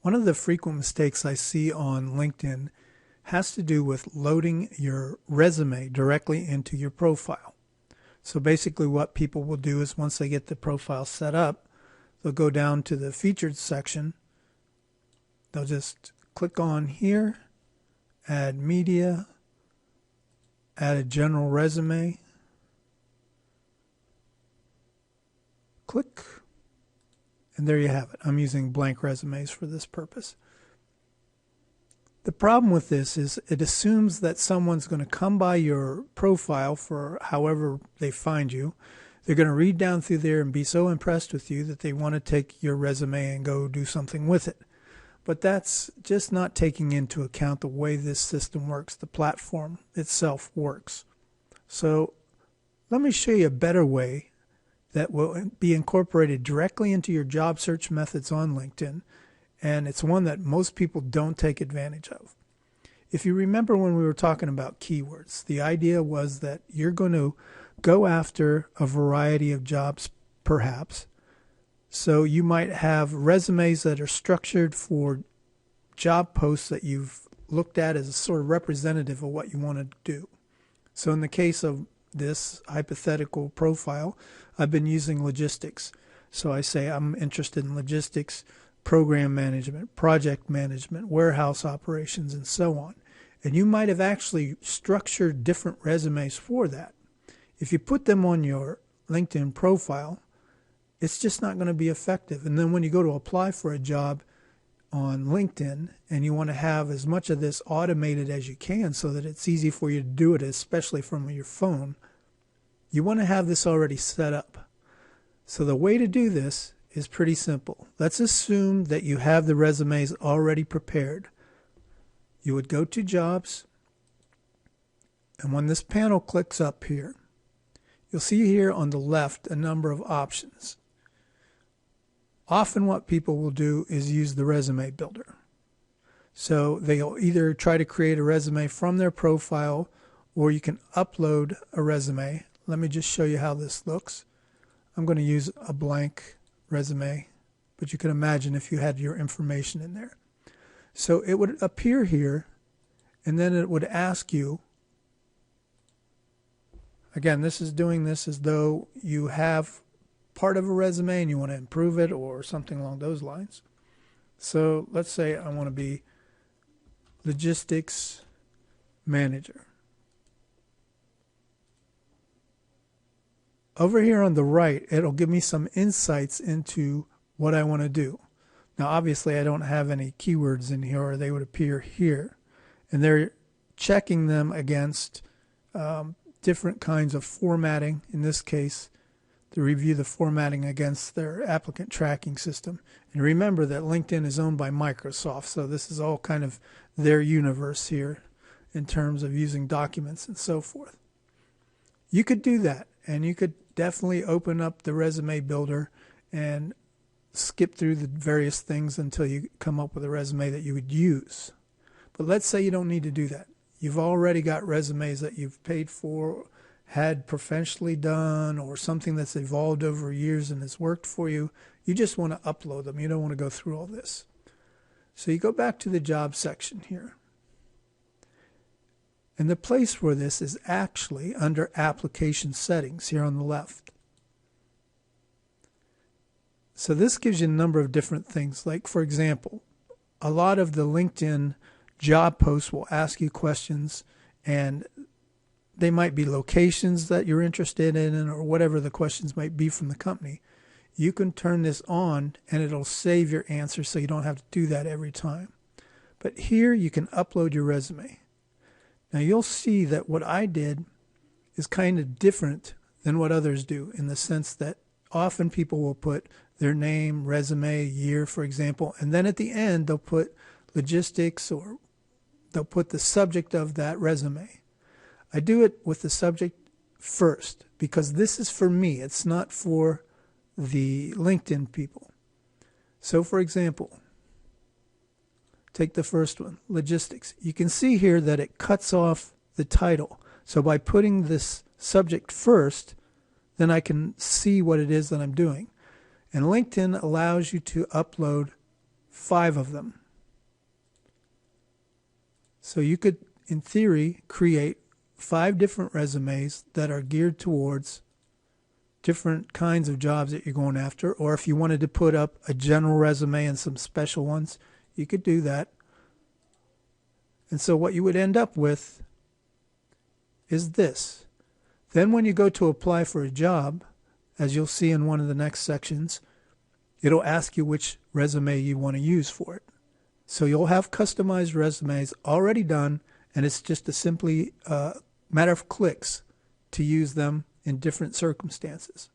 One of the frequent mistakes I see on LinkedIn has to do with loading your resume directly into your profile. So basically what people will do is once they get the profile set up, they'll go down to the featured section. They'll just click on here, add media, add a general resume, click, and there you have it. I'm using blank resumes for this purpose. The problem with this is it assumes that someone's going to come by your profile for however they find you. They're going to read down through there and be so impressed with you that they want to take your resume and go do something with it. But that's just not taking into account the way this system works, the platform itself works. So let me show you a better way that will be incorporated directly into your job search methods on LinkedIn. And it's one that most people don't take advantage of. If you remember when we were talking about keywords, the idea was that you're going to go after a variety of jobs, perhaps. So you might have resumes that are structured for job posts that you've looked at as a sort of representative of what you want to do. So in the case of this hypothetical profile, I've been using logistics. So I say I'm interested in logistics, program management, project management, warehouse operations, and so on. And you might have actually structured different resumes for that. If you put them on your LinkedIn profile, it's just not going to be effective. And then when you go to apply for a job on LinkedIn and you want to have as much of this automated as you can so that it's easy for you to do it, especially from your phone, you want to have this already set up. So the way to do this is pretty simple. Let's assume that you have the resumes already prepared. You would go to Jobs, and when this panel clicks up here, you'll see here on the left a number of options. Often what people will do is use the resume builder. So they'll either try to create a resume from their profile, or you can upload a resume. Let me just show you how this looks. I'm going to use a blank resume, but you can imagine if you had your information in there. So it would appear here, and then it would ask you, again, this is doing this as though you have part of a resume and you want to improve it or something along those lines. So let's say I want to be logistics manager. Over here on the right, it'll give me some insights into what I want to do. Now, obviously, I don't have any keywords in here, or they would appear here. And they're checking them against different kinds of formatting. In this case, to review the formatting against their applicant tracking system. And remember that LinkedIn is owned by Microsoft, so this is all kind of their universe here in terms of using documents and so forth. You could do that, and you could definitely open up the resume builder and skip through the various things until you come up with a resume that you would use. But let's say you don't need to do that. You've already got resumes that you've paid for, had professionally done, or something that's evolved over years and has worked for you. You just want to upload them. You don't want to go through all this. So you go back to the job section here. And the place for this is actually under application settings here on the left. So this gives you a number of different things. Like, for example, a lot of the LinkedIn job posts will ask you questions, and they might be locations that you're interested in, or whatever the questions might be from the company. You can turn this on and it'll save your answer so you don't have to do that every time. But here you can upload your resume. Now you'll see that what I did is kind of different than what others do, in the sense that often people will put their name, resume, year, for example, and then at the end they'll put logistics, or they'll put the subject of that resume. I do it with the subject first because this is for me. It's not for the LinkedIn people. So for example, take the first one, logistics. You can see here that it cuts off the title. So by putting this subject first, then I can see what it is that I'm doing. And LinkedIn allows you to upload 5 of them. So you could, in theory, create 5 different resumes that are geared towards different kinds of jobs that you're going after. Or if you wanted to put up a general resume and some special ones, you could do that. And so what you would end up with is this. Then when you go to apply for a job, as you'll see in one of the next sections, it'll ask you which resume you want to use for it. So you'll have customized resumes already done, and it's just a simply matter of clicks to use them in different circumstances.